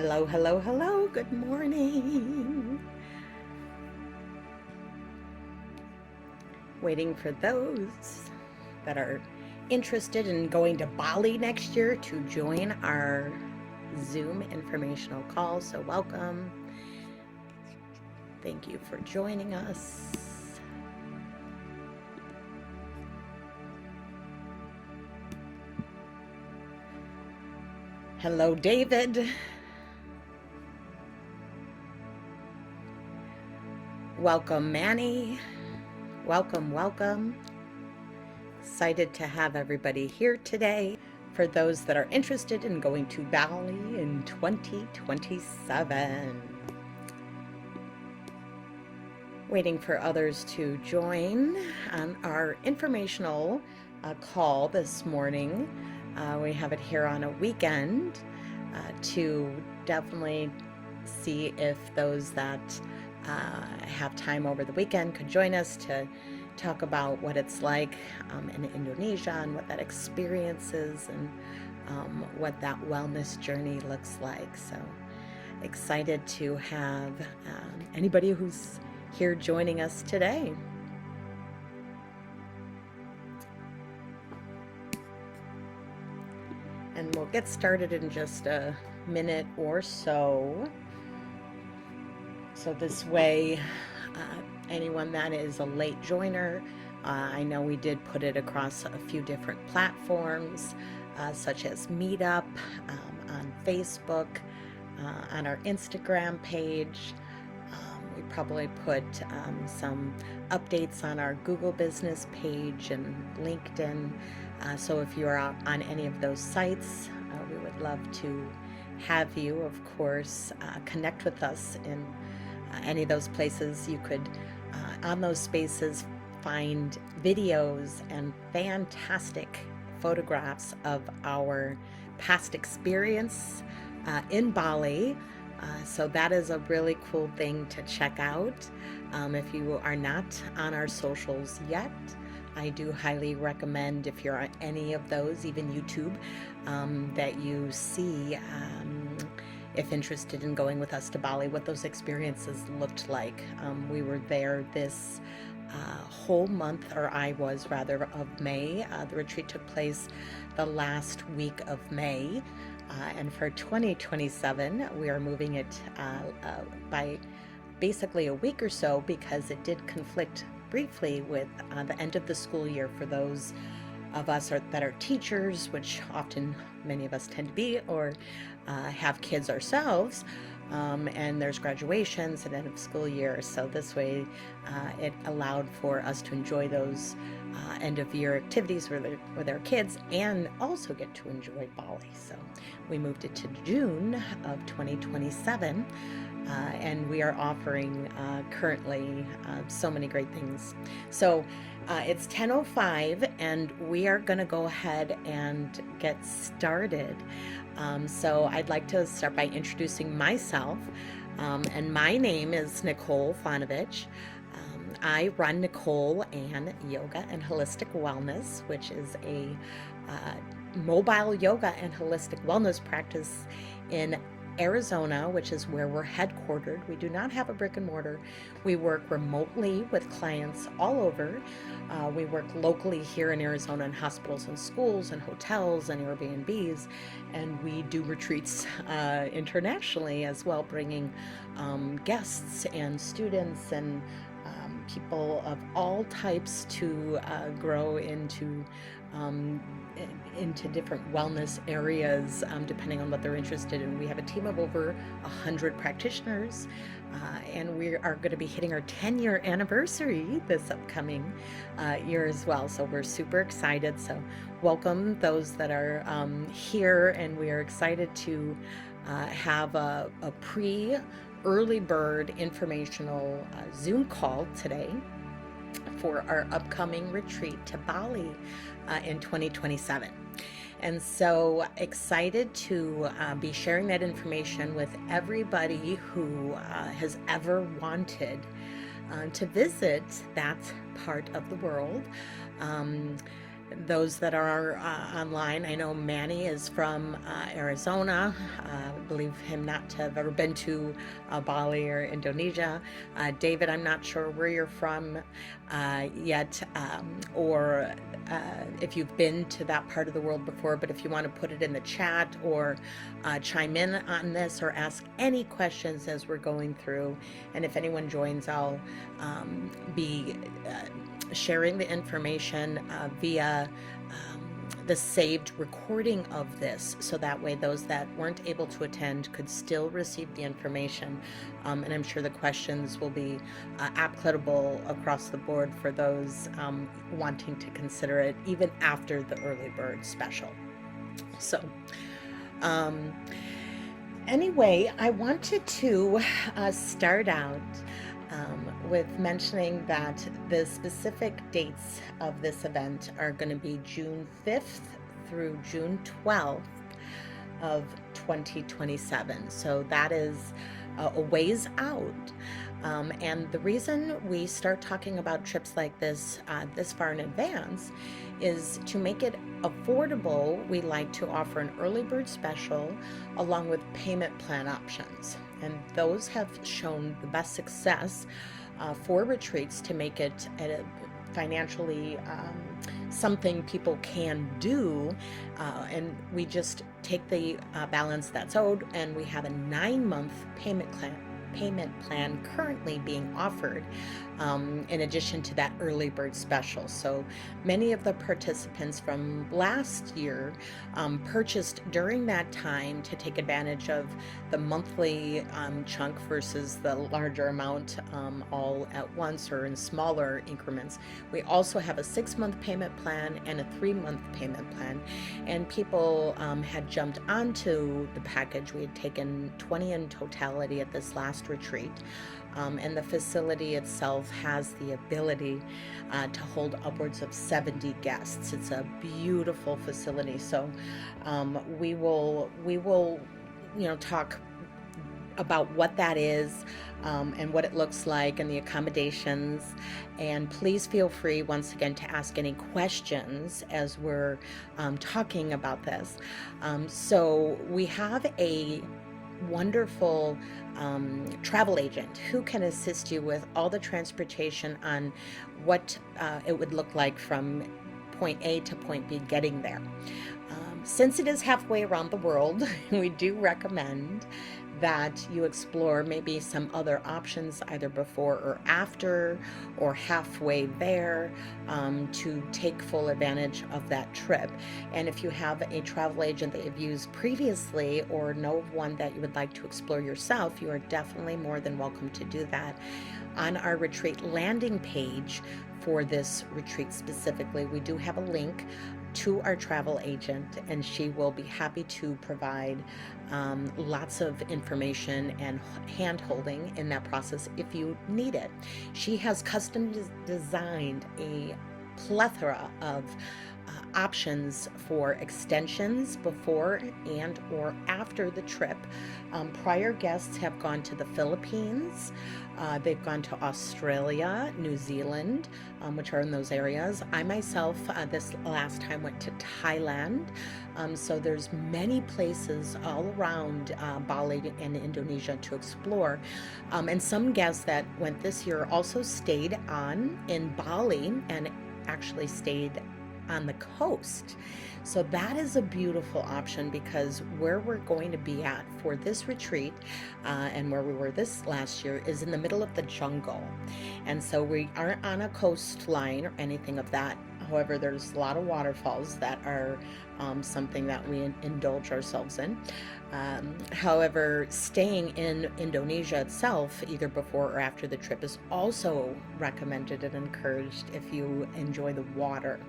Hello, hello, hello. Good morning. Waiting for those that are interested in going to Bali next year to join our Zoom informational call. So, welcome. Thank you for joining us. Hello, David. Welcome, Manny. Welcome, welcome. Excited to have everybody here today. For those that are interested in going to Bali in 2027. Waiting for others to join on our informational call this morning. We have it here on a weekend to definitely see if those that have time over the weekend could join us to talk about what it's like in Indonesia and what that experience is and what that wellness journey looks like. So excited to have anybody who's here joining us today. And we'll get started in just a minute or so. So this way, anyone that is a late joiner, I know we did put it across a few different platforms, such as Meetup, on Facebook, on our Instagram page. We probably put some updates on our Google business page and LinkedIn. So if you're on any of those sites, we would love to have you, of course, connect with us in any of those places. You could, on those spaces, find videos and fantastic photographs of our past experience in Bali. So that is a really cool thing to check out. If you are not on our socials yet, I do highly recommend, if you're on any of those, even YouTube, that you see, if interested in going with us to Bali, what those experiences looked like. We were there this whole month, or I was rather, of May. The retreat took place the last week of May. And for 2027, we are moving it by basically a week or so, because it did conflict briefly with the end of the school year for those of us that are teachers, which often many of us tend to be, or have kids ourselves. And there's graduations at end of school year. So this way it allowed for us to enjoy those end of year activities with our kids and also get to enjoy Bali. So we moved it to June of 2027. And we are offering currently so many great things. So it's 10:05 and we are going to go ahead and get started. So I'd like to start by introducing myself. And my name is Nicole Fanovich. I run Nicole Ann Yoga and Holistic Wellness, which is a mobile yoga and holistic wellness practice in Arizona, which is where we're headquartered. We do not have a brick and mortar. We work remotely with clients all over. We work locally here in Arizona in hospitals and schools and hotels and Airbnbs, and we do retreats internationally as well, bringing guests and students and people of all types to grow into different wellness areas, depending on what they're interested in. We have a team of over 100 practitioners, and we are going to be hitting our 10-year anniversary this upcoming year as well. So we're super excited. So welcome those that are here, and we are excited to have a early bird informational Zoom call today for our upcoming retreat to Bali in 2027. And so excited to be sharing that information with everybody who has ever wanted to visit that part of the world. those that are online, I know Manny is from Arizona. I believe him not to have ever been to Bali or Indonesia. David, I'm not sure where you're from yet, or if you've been to that part of the world before, but if you want to put it in the chat or chime in on this or ask any questions as we're going through, and if anyone joins, I'll be sharing the information via the saved recording of this, so that way those that weren't able to attend could still receive the information. And I'm sure the questions will be applicable across the board for those wanting to consider it even after the early bird special. So anyway, I wanted to start out with mentioning that the specific dates of this event are going to be June 5th through June 12th of 2027. So that is a ways out. And the reason we start talking about trips like this this far in advance is to make it affordable. We like to offer an early bird special along with payment plan options. And those have shown the best success for retreats to make it financially something people can do. And we just take the balance that's owed, and we have a 9-month payment plan currently being offered in addition to that early bird special. So many of the participants from last year purchased during that time to take advantage of the monthly chunk versus the larger amount all at once or in smaller increments. We also have a 6-month payment plan and a 3-month payment plan, and people had jumped onto the package. We had taken 20 in totality at this last retreat. And the facility itself has the ability to hold upwards of 70 guests. It's a beautiful facility. So we will talk about what that is and what it looks like and the accommodations. And please feel free once again to ask any questions as we're talking about this. So we have a wonderful travel agent who can assist you with all the transportation on what it would look like from point A to point B getting there. Since it is halfway around the world, we do recommend that you explore maybe some other options either before or after or halfway there to take full advantage of that trip. And if you have a travel agent that you've used previously or know of one that you would like to explore yourself, you are definitely more than welcome to do that. On our retreat landing page for this retreat specifically, we do have a link to our travel agent, and she will be happy to provide lots of information and hand-holding in that process if you need it. She has custom designed a plethora of options for extensions before and or after the trip. Prior guests have gone to the Philippines, they've gone to Australia, New Zealand, which are in those areas. I myself this last time went to Thailand. So there's many places all around Bali and Indonesia to explore. And some guests that went this year also stayed on in Bali and actually stayed on the coast. So that is a beautiful option, because where we're going to be at for this retreat and where we were this last year is in the middle of the jungle. And so we aren't on a coastline or anything of that. However, there's a lot of waterfalls that are something that we indulge ourselves in. However, staying in Indonesia itself, either before or after the trip, is also recommended and encouraged if you enjoy the water.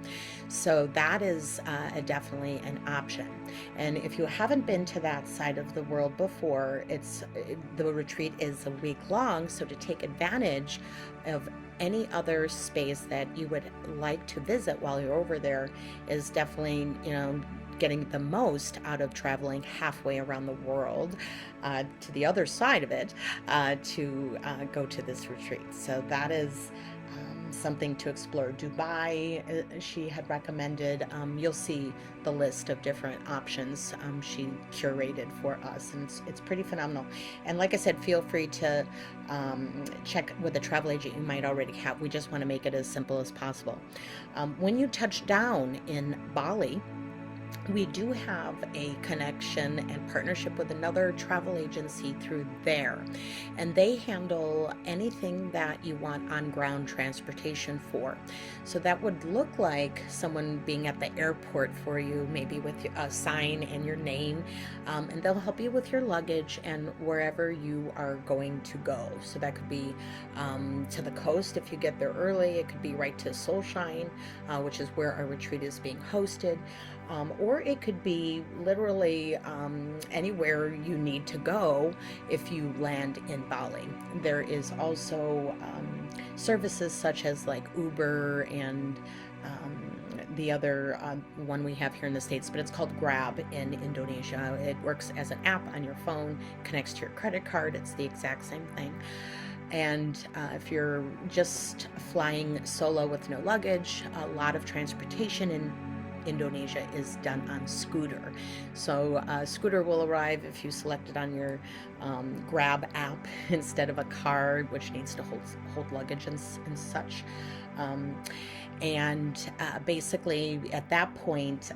So that is definitely an option. And if you haven't been to that side of the world before, the retreat is a week long. So to take advantage of any other space that you would like to visit while you're over there is definitely, getting the most out of traveling halfway around the world to the other side of it to go to this retreat. So that is something to explore. Dubai, she had recommended. You'll see the list of different options she curated for us, and it's pretty phenomenal. And like I said, feel free to check with a travel agent you might already have. We just want to make it as simple as possible. When you touch down in Bali, we do have a connection and partnership with another travel agency through there, and they handle anything that you want on ground transportation for. So that would look like someone being at the airport for you, maybe with a sign and your name, and they'll help you with your luggage and wherever you are going to go. So that could be to the coast if you get there early. It could be right to Solshine, which is where our retreat is being hosted. Or it could be literally anywhere you need to go if you land in Bali. There is also services such as like Uber and the other one we have here in the States, but it's called Grab in Indonesia. It works as an app on your phone, connects to your credit card. It's the exact same thing. And if you're just flying solo with no luggage, a lot of transportation in Indonesia is done on scooter. So scooter will arrive if you select it on your Grab app instead of a car, which needs to hold luggage and such. And basically at that point,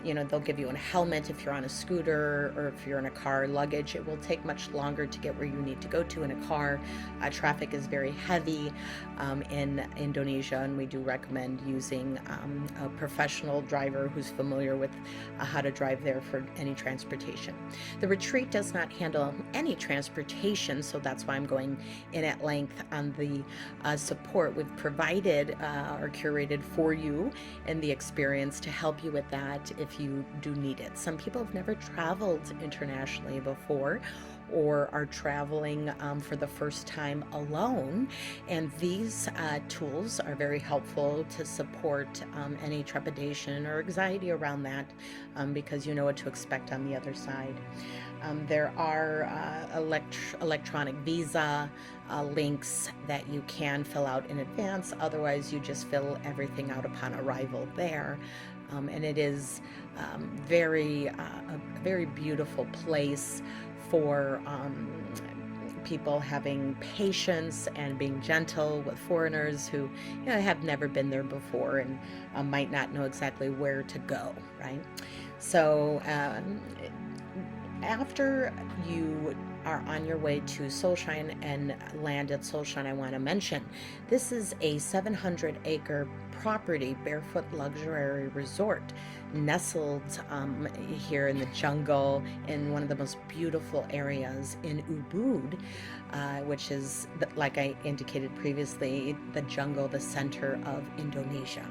they'll give you a helmet if you're on a scooter, or if you're in a car. Luggage, it will take much longer to get where you need to go to in a car. Traffic is very heavy in Indonesia, and we do recommend using a professional driver who's familiar with how to drive there for any transportation. The retreat does not handle any transportation, so that's why I'm going in at length on the support we've provided or curated for you and the experience to help you with that if you do need it. Some people have never traveled internationally before, or are traveling for the first time alone, and these tools are very helpful to support any trepidation or anxiety around that, because you know what to expect on the other side. There are electronic visa links that you can fill out in advance. Otherwise, you just fill everything out upon arrival there. And it is a very beautiful place for people having patience and being gentle with foreigners who have never been there before and might not know exactly where to go, right? So after you are on your way to Solshine and land at Solshine, I want to mention this is a 700-acre property, barefoot luxury resort, nestled here in the jungle in one of the most beautiful areas in Ubud, which is, like I indicated previously, the jungle, the center of Indonesia.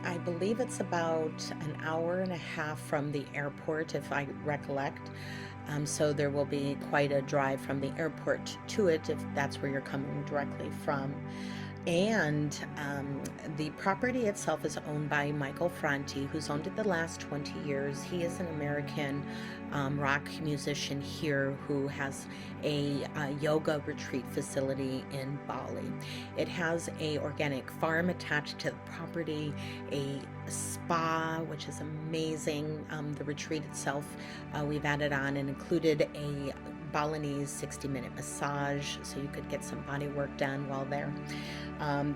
I believe it's about an hour and a half from the airport, if I recollect. So there will be quite a drive from the airport to it, if that's where you're coming directly from. And the property itself is owned by Michael Franti, who's owned it the last 20 years. He is an American rock musician here who has a yoga retreat facility in Bali. It has a organic farm attached to the property, a spa, which is amazing. The retreat itself, we've added on and included a Balinese 60-minute massage, so you could get some body work done while there.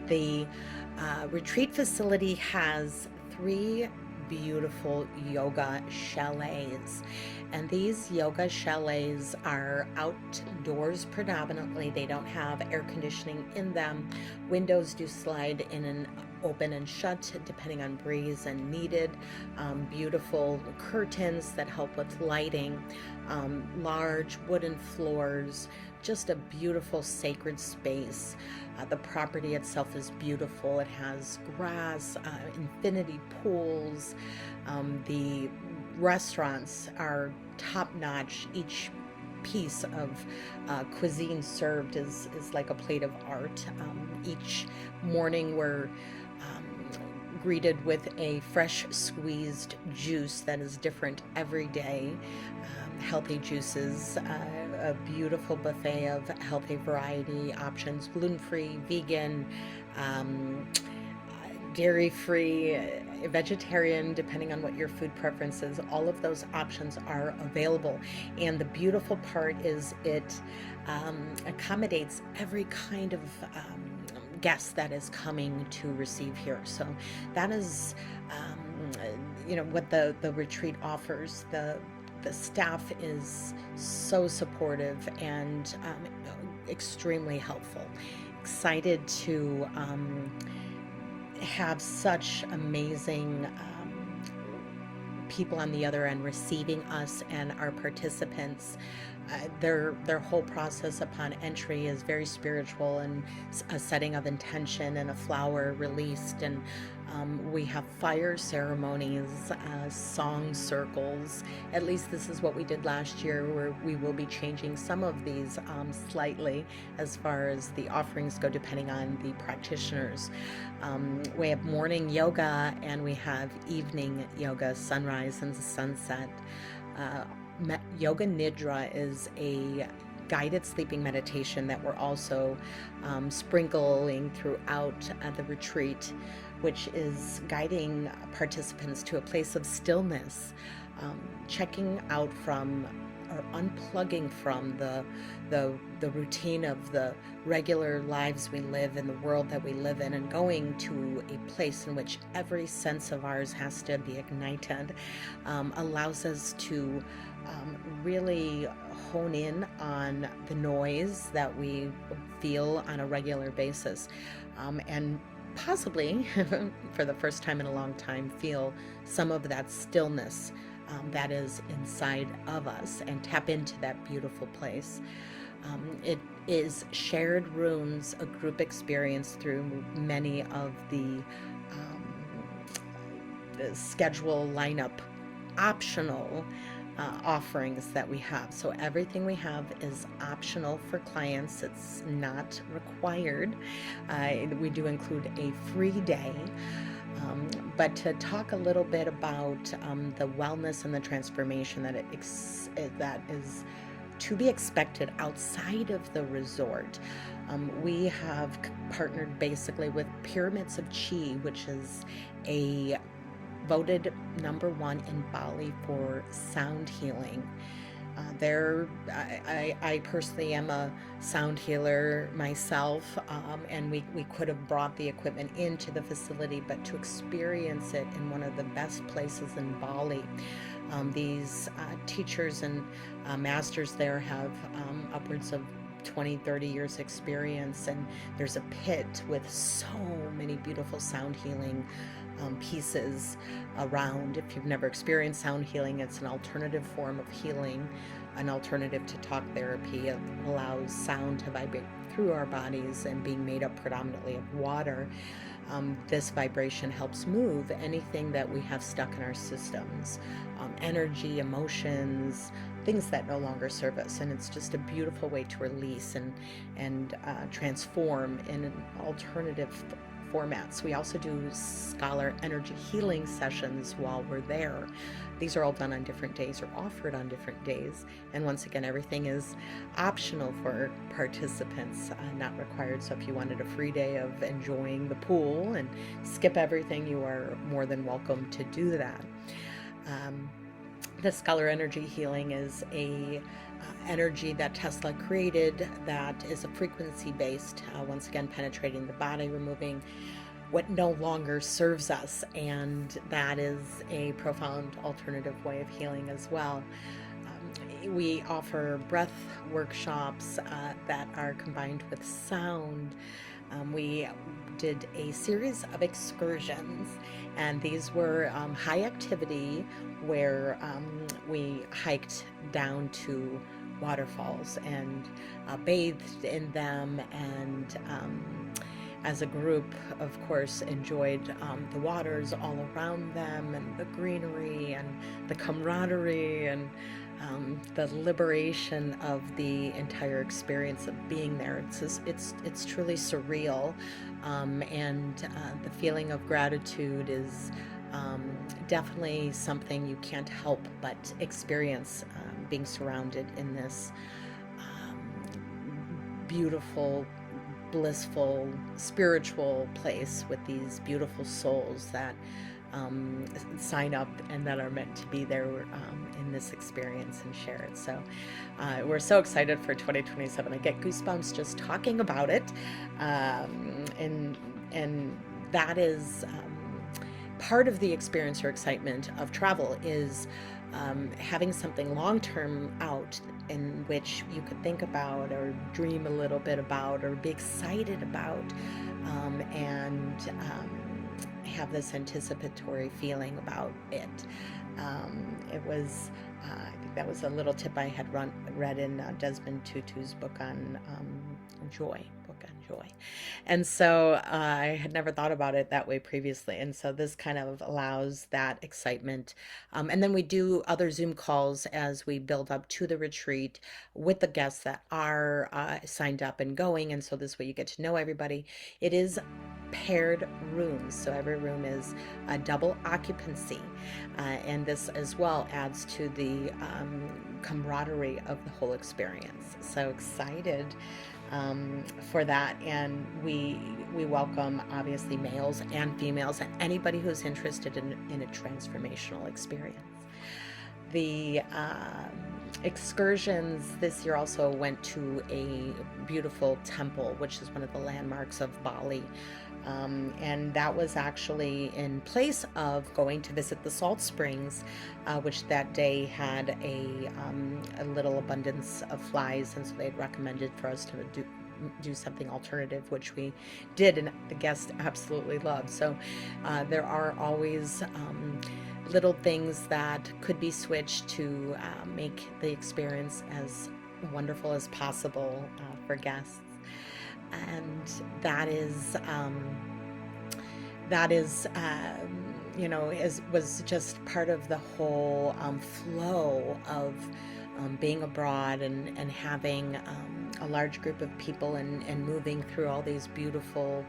The retreat facility has 3 beautiful yoga chalets, and these yoga chalets are outdoors predominantly. They don't have air conditioning in them. Windows do slide in and open and shut depending on breeze and needed. Beautiful curtains that help with lighting, large wooden floors, just a beautiful sacred space. The property itself is beautiful. It has grass, infinity pools. The restaurants are top-notch. Each piece of cuisine served is like a plate of art. Each morning we're greeted with a fresh squeezed juice that is different every day. Healthy juices a beautiful buffet of healthy variety options, gluten-free, vegan, um, dairy-free, vegetarian, depending on what your food preference is. All of those options are available. And the beautiful part is it accommodates every kind of guest that is coming to receive here. So that is, what the retreat offers. The staff is so supportive and extremely helpful. Excited to have such amazing people on the other end receiving us and our participants. Their whole process upon entry is very spiritual, and a setting of intention and a flower released, and we have fire ceremonies, song circles. At least this is what we did last year, where we will be changing some of these slightly as far as the offerings go, depending on the practitioners. We have morning yoga and we have evening yoga, sunrise and sunset. Yoga Nidra is a guided sleeping meditation that we're also sprinkling throughout the retreat, which is guiding participants to a place of stillness, checking out from or unplugging from the routine of the regular lives we live in, the world that we live in, and going to a place in which every sense of ours has to be ignited, allows us to really hone in on the noise that we feel on a regular basis, and possibly for the first time in a long time feel some of that stillness that is inside of us, and tap into that beautiful place. It is shared rooms, a group experience through many of the schedule lineup optional offerings that we have. So everything we have is optional for clients. It's not required. We do include a free day. But to talk a little bit about the wellness and the transformation that that is to be expected outside of the resort. We have partnered basically with Pyramids of Chi, which is a voted #1 in Bali for sound healing. I personally am a sound healer myself, and we could have brought the equipment into the facility, but to experience it in one of the best places in Bali. These teachers and masters there have upwards of 20-30 years experience, and there's a pit with so many beautiful sound healing pieces around. If you've never experienced sound healing, it's an alternative form of healing, an alternative to talk therapy. It allows sound to vibrate through our bodies, and being made up predominantly of water, this vibration helps move anything that we have stuck in our systems, energy, emotions, things that no longer serve us. And it's just a beautiful way to release and transform in an alternative formats. We also do scholar energy healing sessions while we're there. These are all done on different days, or offered on different days. And once again, everything is optional for participants, not required. So if you wanted a free day of enjoying the pool and skip everything, you are more than welcome to do that. The scholar energy healing is a energy that Tesla created that is a frequency based, once again penetrating the body, removing what no longer serves us, and that is a profound alternative way of healing as well. We offer breath workshops that are combined with sound. We did a series of excursions, and these were high activity, where we hiked down to waterfalls and bathed in them, and as a group, of course, enjoyed the waters all around them, and the greenery and the camaraderie, and the liberation of the entire experience of being there. It's truly surreal, and the feeling of gratitude is definitely something you can't help but experience, being surrounded in this beautiful, blissful, spiritual place with these beautiful souls that sign up and that are meant to be there in this experience and share it. So we're so excited for 2027. I get goosebumps just talking about it, and that is part of the experience or excitement of travel is having something long-term out in which you could think about or dream a little bit about or be excited about, and have this anticipatory feeling about it. It was, I think that was a little tip I had read in Desmond Tutu's book on joy. And so I had never thought about it that way previously. And so this kind of allows that excitement. And then we do other Zoom calls as we build up to the retreat with the guests that are signed up and going. And so this way you get to know everybody. It is paired rooms. So every room is a double occupancy. And this as well adds to the camaraderie of the whole experience. So excited for that, and we welcome obviously males and females and anybody who's interested in a transformational experience. The excursions this year also went to a beautiful temple, which is one of the landmarks of Bali. And that was actually in place of going to visit the salt springs, which that day had a little abundance of flies, and so they had recommended for us to do something alternative, which we did, and the guests absolutely loved. So there are always little things that could be switched to make the experience as wonderful as possible for guests. And that is was just part of the whole flow of being abroad and having a large group of people and moving through all these beautiful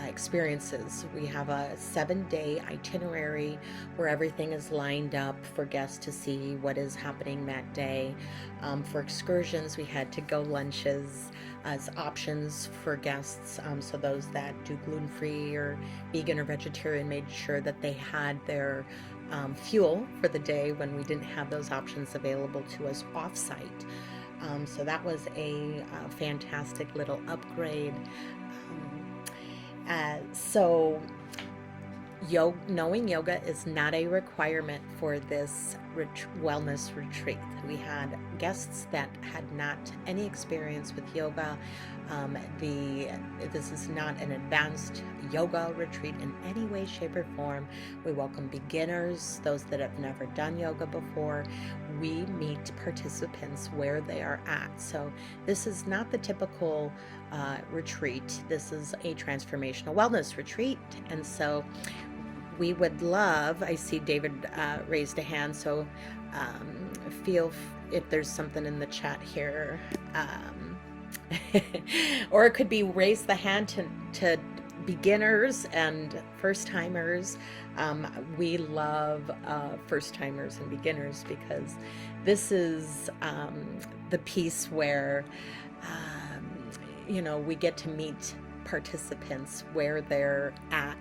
experiences. We have a 7-day itinerary where everything is lined up for guests to see what is happening that day. For excursions, we had to-go lunches as options for guests. So those that do gluten-free or vegan or vegetarian made sure that they had their fuel for the day when we didn't have those options available to us off-site. So that was a fantastic little upgrade. So knowing yoga is not a requirement for this wellness retreat. We had guests that had not any experience with yoga. This is not an advanced yoga retreat in any way, shape, or form. We welcome beginners, those that have never done yoga before. We meet participants where they are at. So this is not the typical retreat. This is a transformational wellness retreat. And so we would love, I see David raised a hand, so feel if there's something in the chat here, or it could be raise the hand to beginners and first timers. We love first timers and beginners because this is the piece where we get to meet participants where they're at.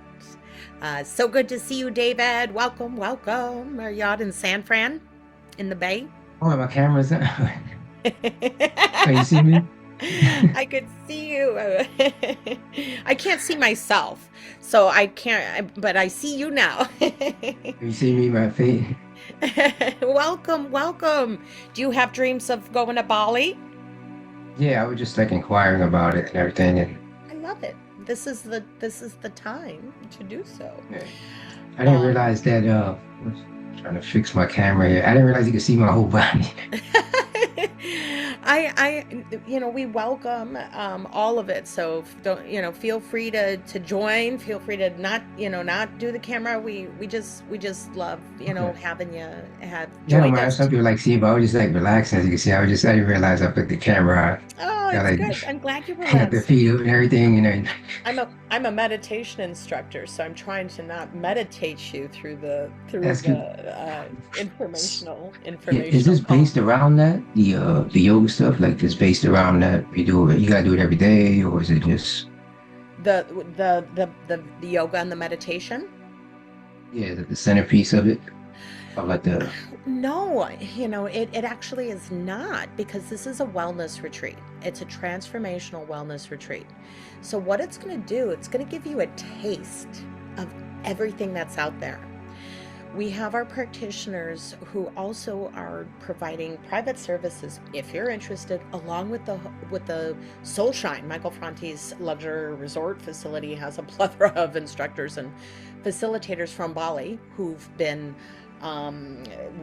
So good to see you, David. Welcome. Are you out in San Fran in the Bay? Oh, my camera's on. Can you see me? I could see you. I can't see myself, so I can't, but I see you now. You see me, my face? Welcome. Do you have dreams of going to Bali? Yeah, I was just like inquiring about it and everything, and I love it. This is the time to do so. yeah. I didn't realize that. I was trying to fix my camera here. I didn't realize you could see my whole body. We welcome all of it. So don't, feel free to join. Feel free to not do the camera. We just love, Okay. having you have Yeah, joined man, us. some people like see, but I was just like relaxing. As you can see, I didn't realize I put the camera on. Oh, Got it's like good. I'm glad you got the relaxed. feet up and everything, I'm a meditation instructor, so I'm trying to not meditate you through the That's good. informational Yeah, is this call. based around that the yoga stuff, like just based around that you do it, you gotta do it every day, or is it just The yoga and the meditation. yeah, the centerpiece of it, of like the No, it actually is not, because this is a wellness retreat. It's a transformational wellness retreat. So what it's going to do, it's going to give you a taste of everything that's out there. We have our practitioners who also are providing private services if you're interested, along with the Soul Shine. Michael Franti's luxury resort facility has a plethora of instructors and facilitators from Bali who've been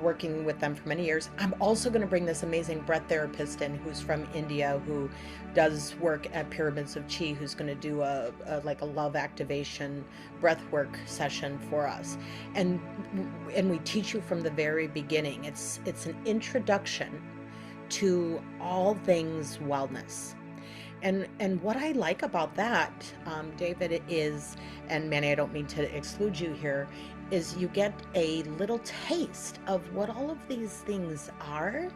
working with them for many years. I'm also going to bring this amazing breath therapist in who's from India, who does work at Pyramids of Chi, who's going to do a love activation breath work session for us. And we teach you from the very beginning. It's an introduction to all things wellness. And what I like about that, David, is, and Manny, I don't mean to exclude you here, is you get a little taste of what all of these things are,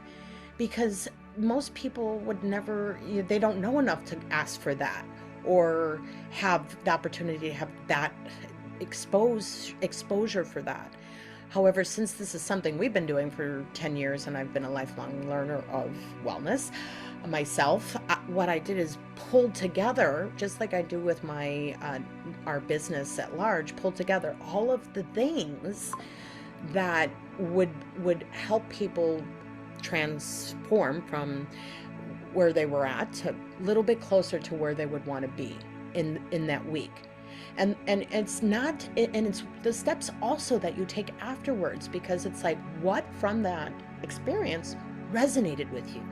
because most people would never, they don't know enough to ask for that or have the opportunity to have that exposure for that. However, since this is something we've been doing for 10 years and I've been a lifelong learner of wellness myself, what I did is pulled together, just like I do with my our business at large, pulled together all of the things that would help people transform from where they were at to a little bit closer to where they would want to be in that week. And it's not, and it's the steps also that you take afterwards, because it's like, what from that experience resonated with you?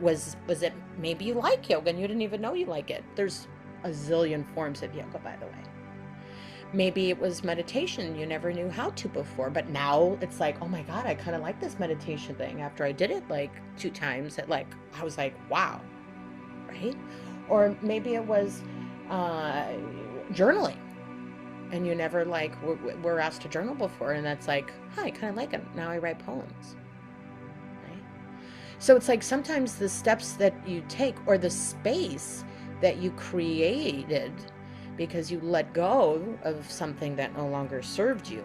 Was it, maybe you like yoga and you didn't even know you like it? There's a zillion forms of yoga, by the way. Maybe it was meditation, you never knew how to before, but now it's like, oh my God, I kind of like this meditation thing. After I did it like 2 times, I was like, wow, right? Or maybe it was journaling, and you never were asked to journal before, and that's like, I kind of like it. Now I write poems. So it's like sometimes the steps that you take, or the space that you created because you let go of something that no longer served you.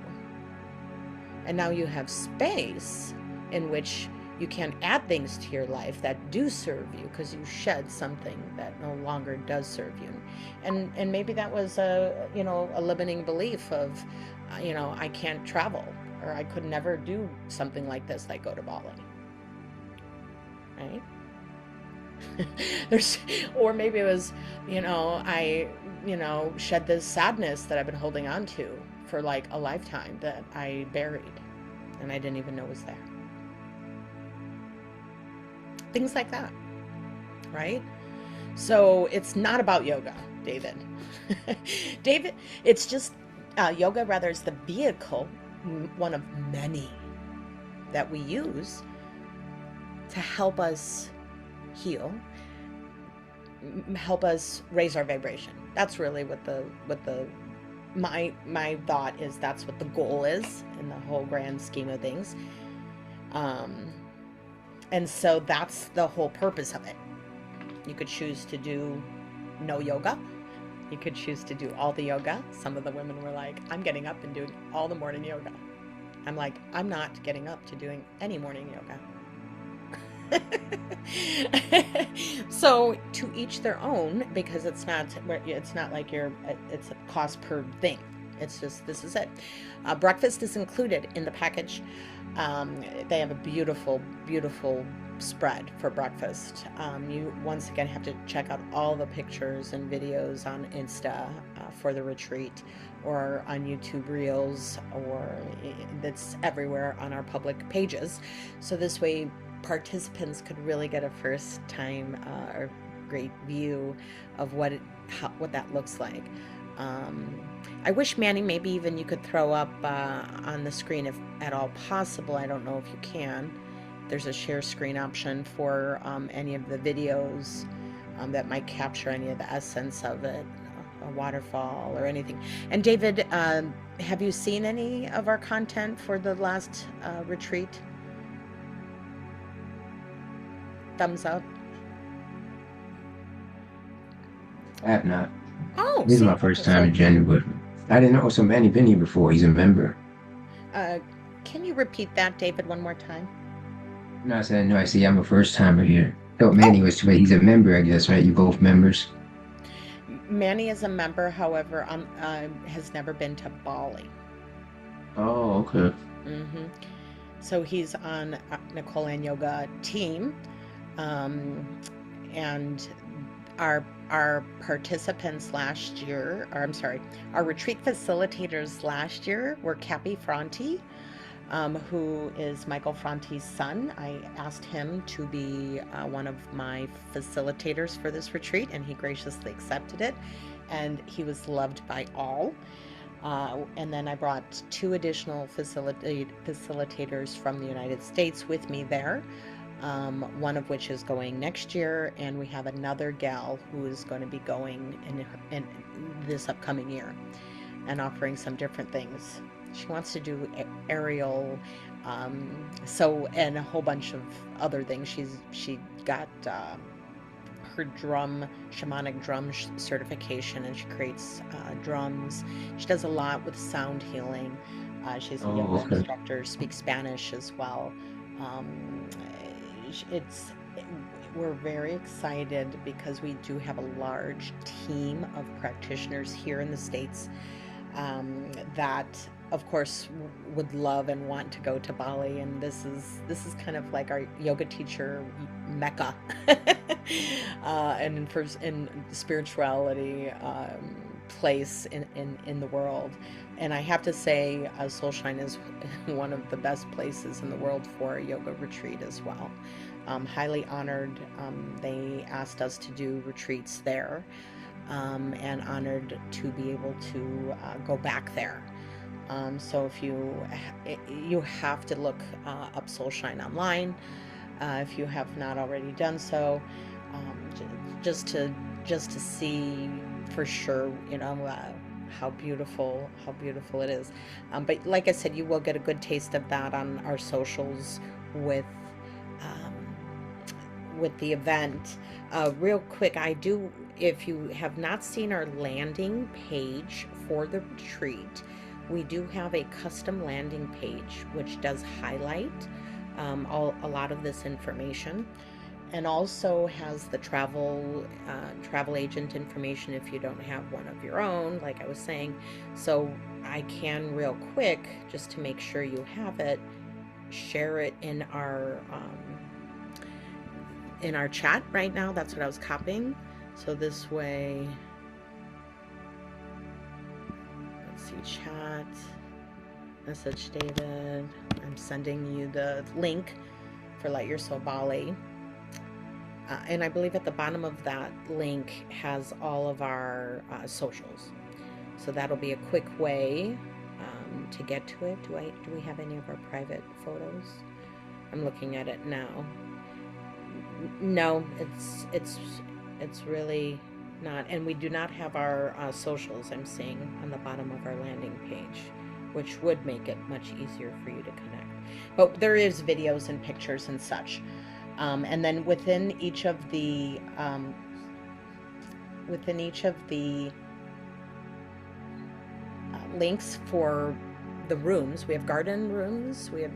And now you have space in which you can add things to your life that do serve you, because you shed something that no longer does serve you. And maybe that was a limiting belief of, I can't travel, or I could never do something like this, like go to Bali. Right? Or maybe it was, I, shed this sadness that I've been holding on to for like a lifetime that I buried and I didn't even know was there. Things like that, right? So it's not about yoga, David. David, it's just yoga, rather, is the vehicle, one of many that we use to help us heal, help us raise our vibration. That's really what my thought is. That's what the goal is in the whole grand scheme of things. And so that's the whole purpose of it. You could choose to do no yoga. You could choose to do all the yoga. Some of the women were like, I'm getting up and doing all the morning yoga. I'm like, I'm not getting up to doing any morning yoga. So to each their own, because it's not like it's a cost per thing. It's just, this is it. Breakfast is included in the package. They have a beautiful spread for breakfast. You once again have to check out all the pictures and videos on Insta for the retreat, or on YouTube Reels, or that's everywhere on our public pages. So this way participants could really get a first time or great view of what that looks like. I wish, Manny, maybe even you could throw up on the screen, if at all possible. I don't know if you can. There's a share screen option for any of the videos that might capture any of the essence of it, a waterfall or anything. And David, have you seen any of our content for the last retreat? thumbs up. I have not. Oh, This is my see, first okay, time so in January, but I didn't know so Manny been here before. He's a member. uh, can you repeat that, David, one more time? No, I said no. I see. I'm a first timer here. Thought Manny Oh, was, but he's a member, I guess, right? You both members. Manny is a member, however, has never been to Bali. Oh, okay. hmm So he's on Nicole and Yoga team, um, and our participants last year, or I'm sorry, our retreat facilitators last year were Cappy Fronti, who is Michael Fronti's son. I asked him to be one of my facilitators for this retreat, and he graciously accepted it. And he was loved by all. And then I brought two additional facilitators from the United States with me there, one of which is going next year, and we have another gal who is going to be going in this upcoming year and offering some different things. She wants to do aerial, and a whole bunch of other things. She got her shamanic drum certification, and she creates drums. She does a lot with sound healing. She's a Oh, yoga okay. instructor, speaks Spanish as well. Um, it's we're very excited because we do have a large team of practitioners here in the States, that of course would love and want to go to Bali, and this is kind of like our yoga teacher mecca, and in spirituality, place in the world. And I have to say, Soulshine is one of the best places in the world for a yoga retreat as well. Highly honored. They asked us to do retreats there, and honored to be able to go back there. So if you have to look up Soulshine online, if you have not already done so, just to see for sure, how beautiful it is. But like I said, you will get a good taste of that on our socials with um, the event. Real quick, if you have not seen our landing page for the retreat, we do have a custom landing page which does highlight a lot of this information, and also has the travel agent information if you don't have one of your own, like I was saying. So I can real quick, just to make sure you have it, share it in our chat right now. That's what I was copying. So this way, let's see, chat, message David. I'm sending you the link for Light Your Soul Bali. And I believe at the bottom of that link has all of our socials. So that'll be a quick way to get to it. Do we have any of our private photos? I'm looking at it now. No, it's really not. And we do not have our socials, I'm seeing on the bottom of our landing page, which would make it much easier for you to connect. But there is videos and pictures and such. And then within each of the links for the rooms, we have garden rooms, we have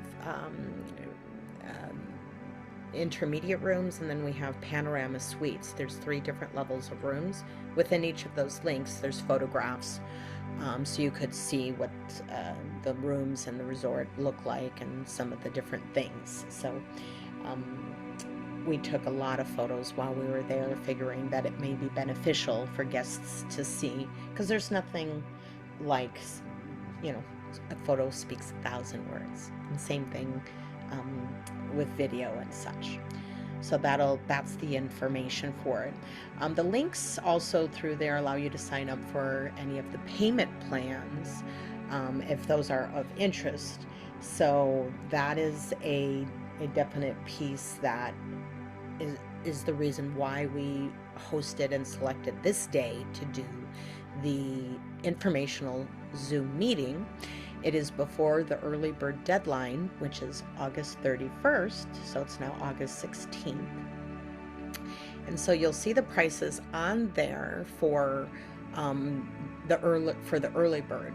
intermediate rooms, and then we have panorama suites. There's 3 different levels of rooms. Within each of those links, there's photographs, so you could see what the rooms and the resort look like and some of the different things. So we took a lot of photos while we were there, figuring that it may be beneficial for guests to see, because there's nothing like, a photo speaks 1,000 words. And same thing with video and such. So that's the information for it. The links also through there allow you to sign up for any of the payment plans, if those are of interest. So that is a definite piece that is the reason why we hosted and selected this day to do the informational Zoom meeting. It is before the early bird deadline, which is August 31st, so it's now August 16th. And so you'll see the prices on there for the early bird.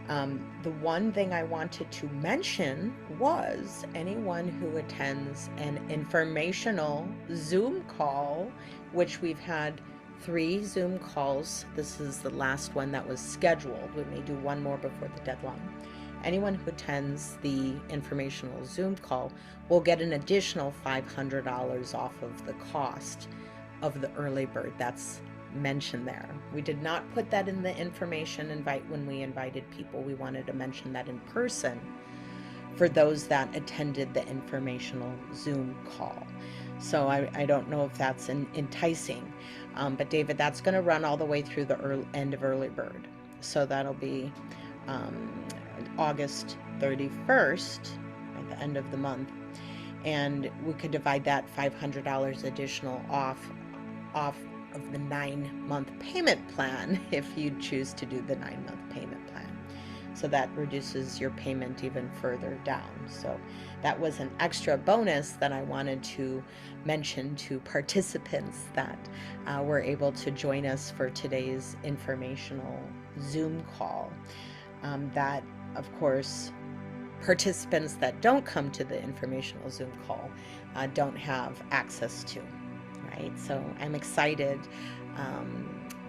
The one thing I wanted to mention was anyone who attends an informational Zoom call, which we've had 3 Zoom calls. This is the last one that was scheduled. We may do one more before the deadline. Anyone who attends the informational Zoom call will get an additional $500 off of the cost of the early bird. That's mentioned there. We did not put that in the information invite when we invited people. We wanted to mention that in person for those that attended the informational Zoom call. So I don't know if that's enticing, but David, that's going to run all the way through the end of early bird. So that'll be August 31st at the end of the month, and we could divide that $500 additional off of the 9-month payment plan if you choose to do the 9-month payment plan. So that reduces your payment even further down. So that was an extra bonus that I wanted to mention to participants that were able to join us for today's informational Zoom call. That, of course, participants that don't come to the informational Zoom call don't have access to. Right? So I'm excited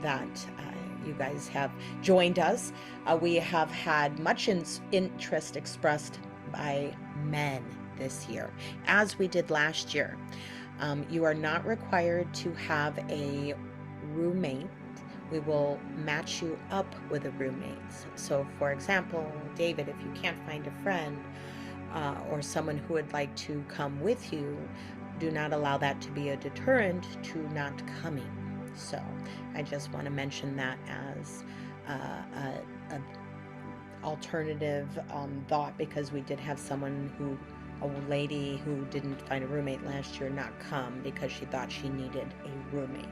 that you guys have joined us. We have had much interest expressed by men this year, as we did last year. You are not required to have a roommate. We will match you up with a roommate. So, for example, David, if you can't find a friend or someone who would like to come with you, do not allow that to be a deterrent to not coming. So I just want to mention that as a alternative thought, because we did have a lady who didn't find a roommate last year not come because she thought she needed a roommate.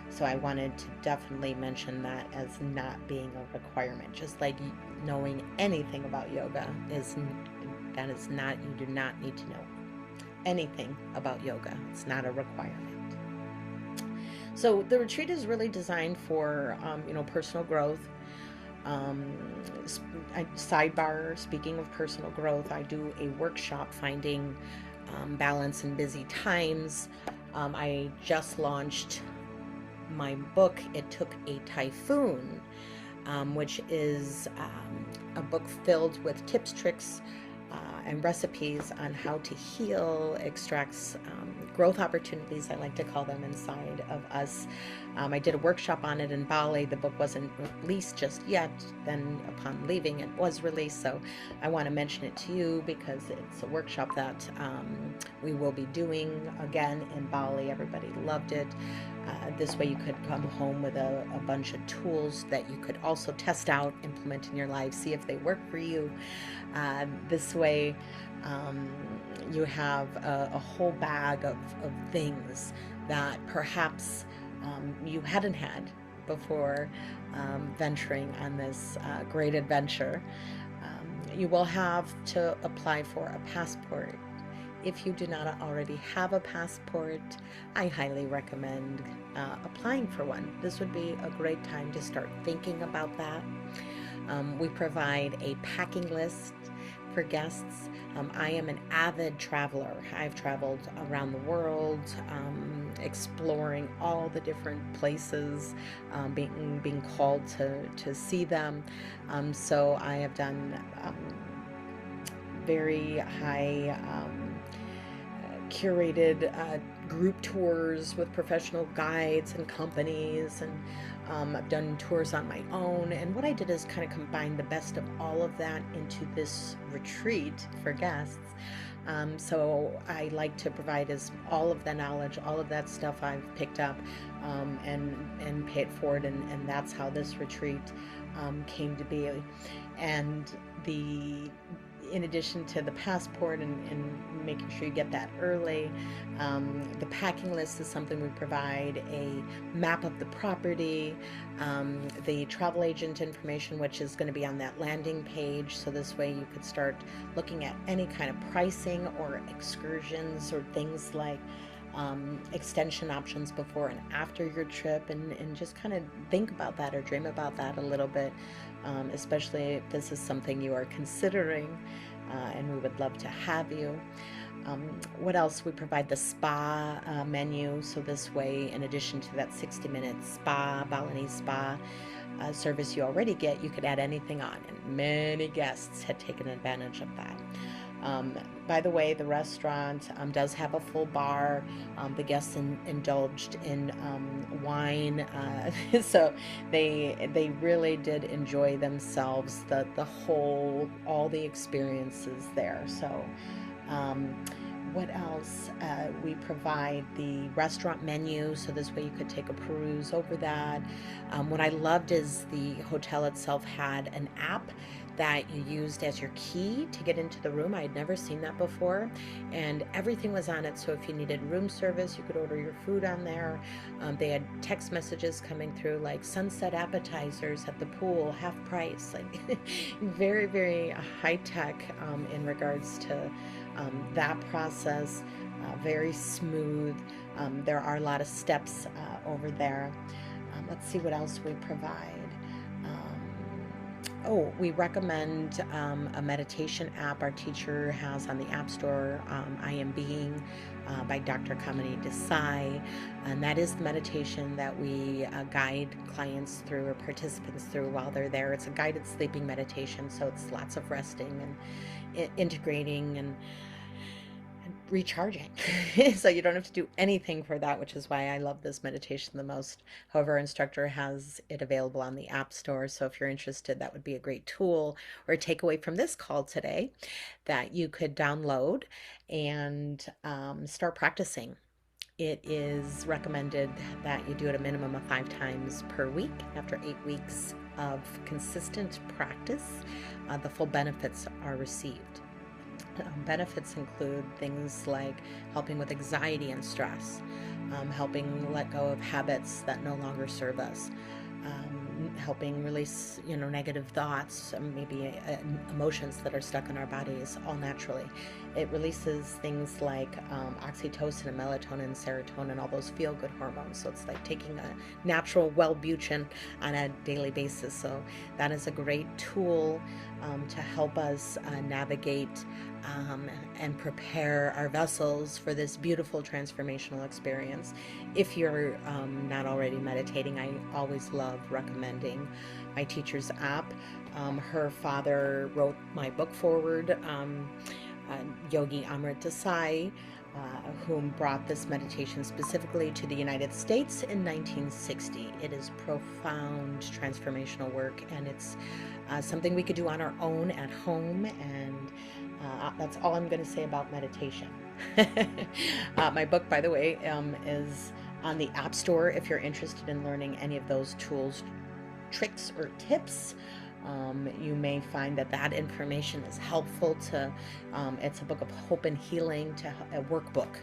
So I wanted to definitely mention that as not being a requirement, just like knowing anything about yoga you do not need to know anything about yoga. It's not a requirement. So the retreat is really designed for personal growth. Sidebar, speaking of personal growth, I do a workshop, Finding Balance in Busy Times. I just launched my book, It Took a Typhoon, which is a book filled with tips, tricks, and recipes on how to heal, extracts growth opportunities, I like to call them, inside of us. I did a workshop on it in Bali. The book wasn't released just yet. Then upon leaving, it was released. So I want to mention it to you because it's a workshop that we will be doing again in Bali. Everybody loved it. This way you could come home with a bunch of tools that you could also test out, implement in your life, see if they work for you. This way you have a whole bag of things that perhaps you hadn't had before venturing on this great adventure. You will have to apply for a passport. If you do not already have a passport, I highly recommend applying for one. This would be a great time to start thinking about that. We provide a packing list for guests. I am an avid traveler. I've traveled around the world, exploring all the different places, being called to see them. So I have done very high curated group tours with professional guides and companies, and I've done tours on my own. And what I did is kind of combine the best of all of that into this retreat for guests. So I like to provide all of the knowledge, all of that stuff I've picked up, and pay it forward. And that's how this retreat came to be. And in addition to the passport and making sure you get that early, the packing list is something we provide, a map of the property, the travel agent information, which is going to be on that landing page. So this way you could start looking at any kind of pricing or excursions or things like extension options before and after your trip, and just kind of think about that or dream about that a little bit, especially if this is something you are considering, and we would love to have you. What else? We provide the spa menu. So this way, in addition to that 60-minute spa, Balinese spa service you already get, you could add anything on. And many guests had taken advantage of that. By the way, the restaurant does have a full bar. The guests indulged in wine, so they really did enjoy themselves. All the experiences there. So what else? We provide the restaurant menu, so this way you could take a peruse over that. What I loved is the hotel itself had an app that you used as your key to get into the room. I had never seen that before, and everything was on it. So if you needed room service, you could order your food on there. They had text messages coming through like sunset appetizers at the pool, half price, like very, very high tech in regards to that process. Very smooth. There are a lot of steps over there. Let's see what else we provide. We recommend a meditation app our teacher has on the App Store, I Am Being by Dr. Kamini Desai. And that is the meditation that we guide clients through or participants through while they're there. It's a guided sleeping meditation, so it's lots of resting and integrating and recharging. So you don't have to do anything for that, which is why I love this meditation the most. However, our instructor has it available on the App Store, so if you're interested, that would be a great tool or takeaway from this call today that you could download and start practicing. It is recommended that you do it a minimum of 5 times per week. After 8 weeks of consistent practice, the full benefits are received. Benefits include things like helping with anxiety and stress, helping let go of habits that no longer serve us, helping release, negative thoughts, maybe emotions that are stuck in our bodies all naturally. It releases things like oxytocin and melatonin and serotonin, all those feel-good hormones. So it's like taking a natural Wellbutrin on a daily basis. So that is a great tool to help us navigate and prepare our vessels for this beautiful transformational experience. If you're not already meditating, I always love recommending my teacher's app. Her father wrote my book forward, Yogi Amrit Desai, whom brought this meditation specifically to the United States in 1960. It is profound transformational work, and it's something we could do on our own at home, and that's all I'm going to say about meditation. My book, by the way, is on the App Store if you're interested in learning any of those tools, tricks, or tips. You may find that information is helpful to, it's a book of hope and healing, to a workbook.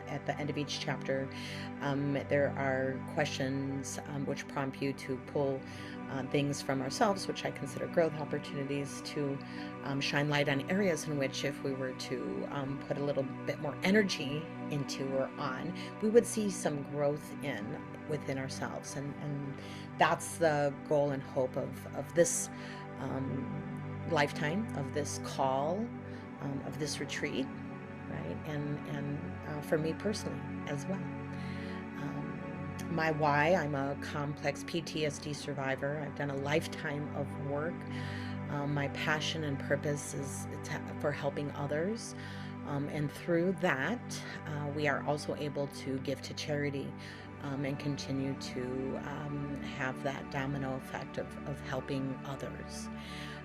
At the end of each chapter, there are questions which prompt you to pull things from ourselves, which I consider growth opportunities, to shine light on areas in which, if we were to put a little bit more energy into or on, we would see some growth within ourselves. And that's the goal and hope of this lifetime, of this call, of this retreat, right? And for me personally as well. My why: I'm a complex PTSD survivor. I've done a lifetime of work. My passion and purpose is for helping others. And through that, we are also able to give to charity and continue to have that domino effect of helping others.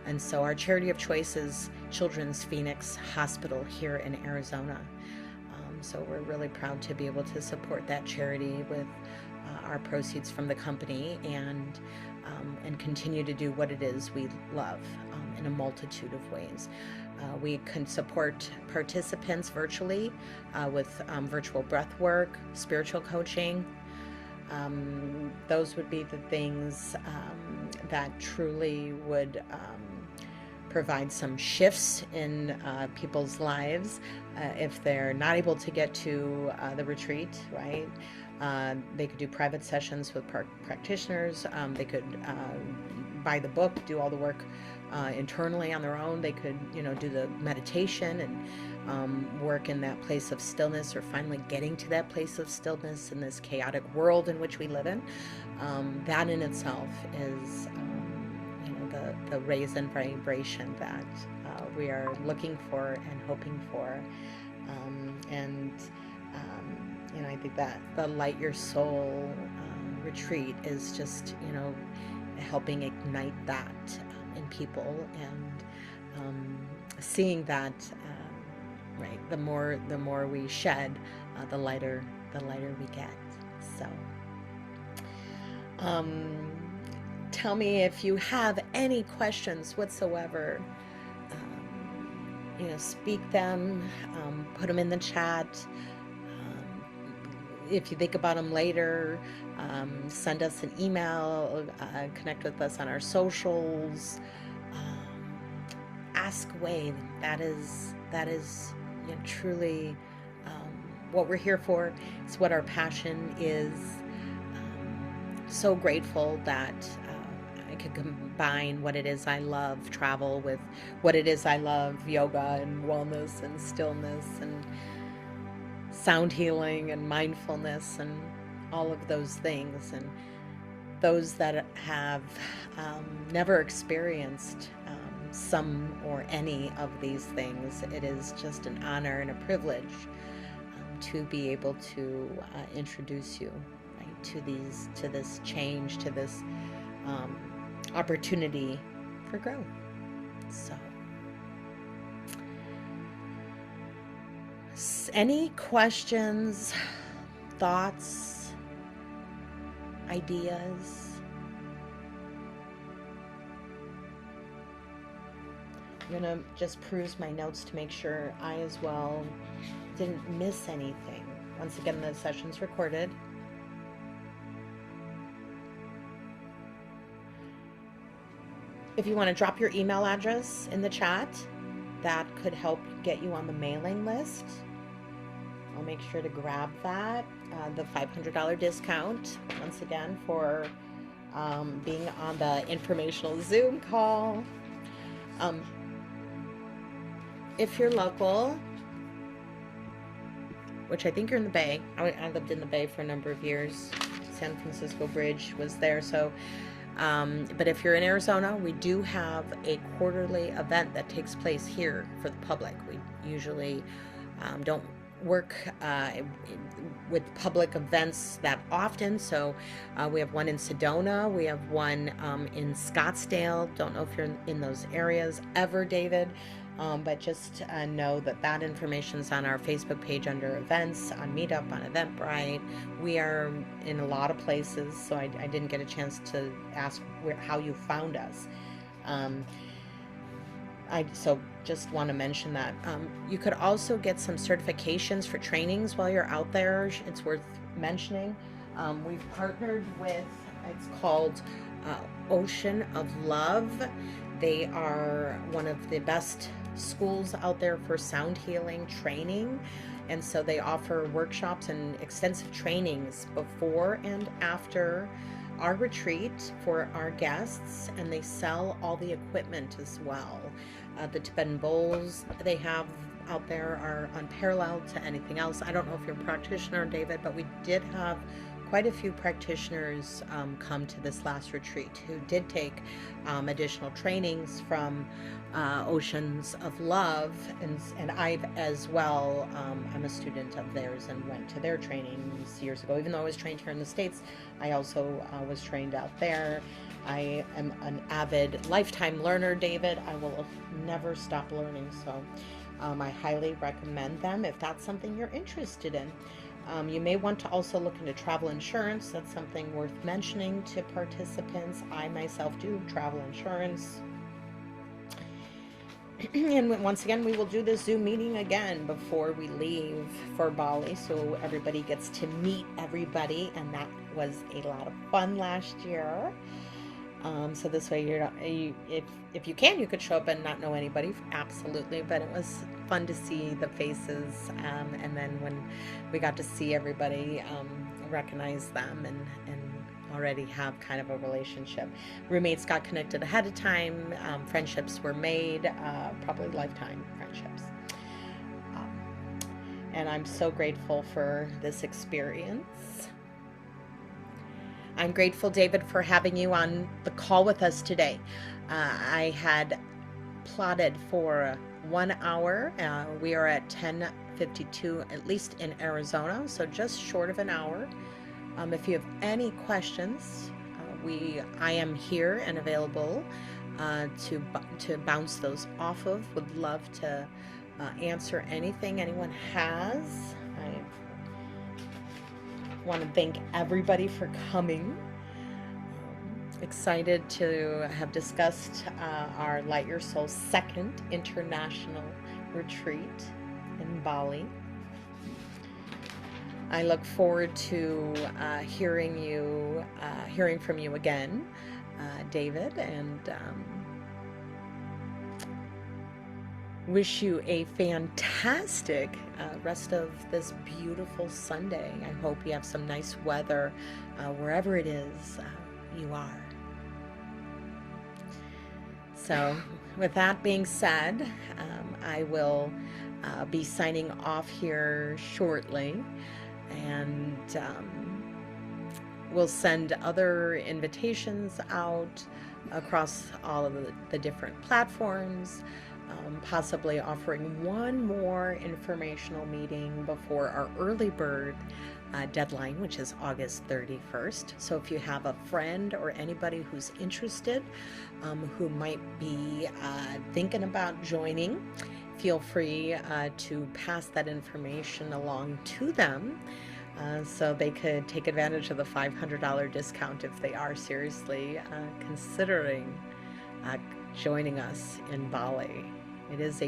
And so our charity of choice is Children's Phoenix Hospital here in Arizona. So we're really proud to be able to support that charity with our proceeds from the company, and continue to do what it is we love in a multitude of ways. We can support participants virtually with virtual breath work, spiritual coaching. Those would be the things that truly would provide some shifts in people's lives if they're not able to get to the retreat, right? They could do private sessions with practitioners. They could buy the book, do all the work internally on their own. They could, do the meditation and work in that place of stillness, or finally getting to that place of stillness in this chaotic world in which we live in. That in itself is, the raise and vibration that we are looking for and hoping for. I think that the Light Your Soul retreat is just, helping ignite that in people, and seeing that, right, the more we shed, the lighter we get. So tell me if you have any questions whatsoever. Speak them, put them in the chat. If you think about them later, send us an email, connect with us on our socials. Ask away. That is truly what we're here for. It's what our passion is. So grateful that I could combine what it is I love, travel, with what it is I love, yoga and wellness and stillness and sound healing and mindfulness and all of those things. And those that have never experienced some or any of these things, it is just an honor and a privilege to be able to introduce you, right, to this change, to this opportunity for growth. So any questions, thoughts, ideas? I'm gonna just peruse my notes to make sure I as well didn't miss anything. Once again, the session's recorded. If you want to drop your email address in the chat, that could help get you on the mailing list. I'll make sure to grab that. The $500 discount, once again, for being on the informational Zoom call. If you're local, which I think you're in the Bay. I lived in the Bay for a number of years. San Francisco Bridge was there. So, but if you're in Arizona, we do have a quarterly event that takes place here for the public. We usually don't work with public events that often. So we have one in Sedona. We have one in Scottsdale. Don't know if you're in those areas ever, David. But just know that information is on our Facebook page under events, on Meetup, on Eventbrite. We are in a lot of places, so I didn't get a chance to ask how you found us. So just want to mention that. You could also get some certifications for trainings while you're out there. It's worth mentioning. We've partnered with, it's called Ocean of Love. They are one of the best schools out there for sound healing training, and so they offer workshops and extensive trainings before and after our retreat for our guests, and they sell all the equipment as well. The Tibetan bowls they have out there are unparalleled to anything else. I don't know if you're a practitioner, David, but we did have quite a few practitioners come to this last retreat who did take additional trainings from Oceans of Love, and I've as well. I'm a student of theirs and went to their trainings years ago. Even though I was trained here in the States, I also was trained out there. I am an avid lifetime learner, David. I will never stop learning, so I highly recommend them if that's something you're interested in. You may want to also look into travel insurance. That's something worth mentioning to participants. I myself do travel insurance. And once again, we will do this Zoom meeting again before we leave for Bali, so everybody gets to meet everybody, and that was a lot of fun last year. So this way, if you can, you could show up and not know anybody, absolutely. But it was fun to see the faces, and then when we got to see everybody, recognize them, and already have kind of a relationship. Roommates got connected ahead of time. Friendships were made, probably lifetime friendships. Um, and I'm so grateful for this experience. I'm grateful, David, for having you on the call with us today. I had plotted for 1 hour. We are at 10:52, at least in Arizona, so just short of an hour. If you have any questions, I am here and available to bounce those off of. Would love to answer anything anyone has. I want to thank everybody for coming. Excited to have discussed our Light Your Soul second international retreat in Bali. I look forward to hearing from you again, David, and wish you a fantastic rest of this beautiful Sunday. I hope you have some nice weather wherever it is you are. So with that being said, I will be signing off here shortly, and we'll send other invitations out across all of the different platforms, possibly offering one more informational meeting before our early bird deadline, which is August 31st. So if you have a friend or anybody who's interested, who might be thinking about joining, feel free to pass that information along to them, so they could take advantage of the $500 discount if they are seriously considering joining us in Bali. It is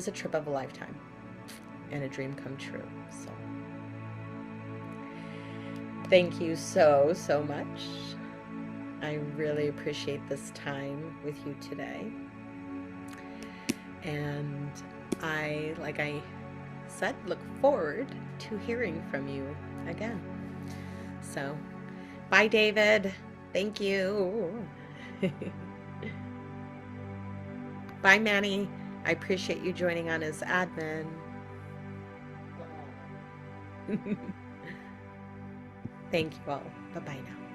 a trip of a lifetime and a dream come true. So thank you so much. I really appreciate this time with you today. And I, like I said, look forward to hearing from you again. So, bye, David. Thank you. Bye, Manny. I appreciate you joining on as admin. Thank you all. Bye-bye now.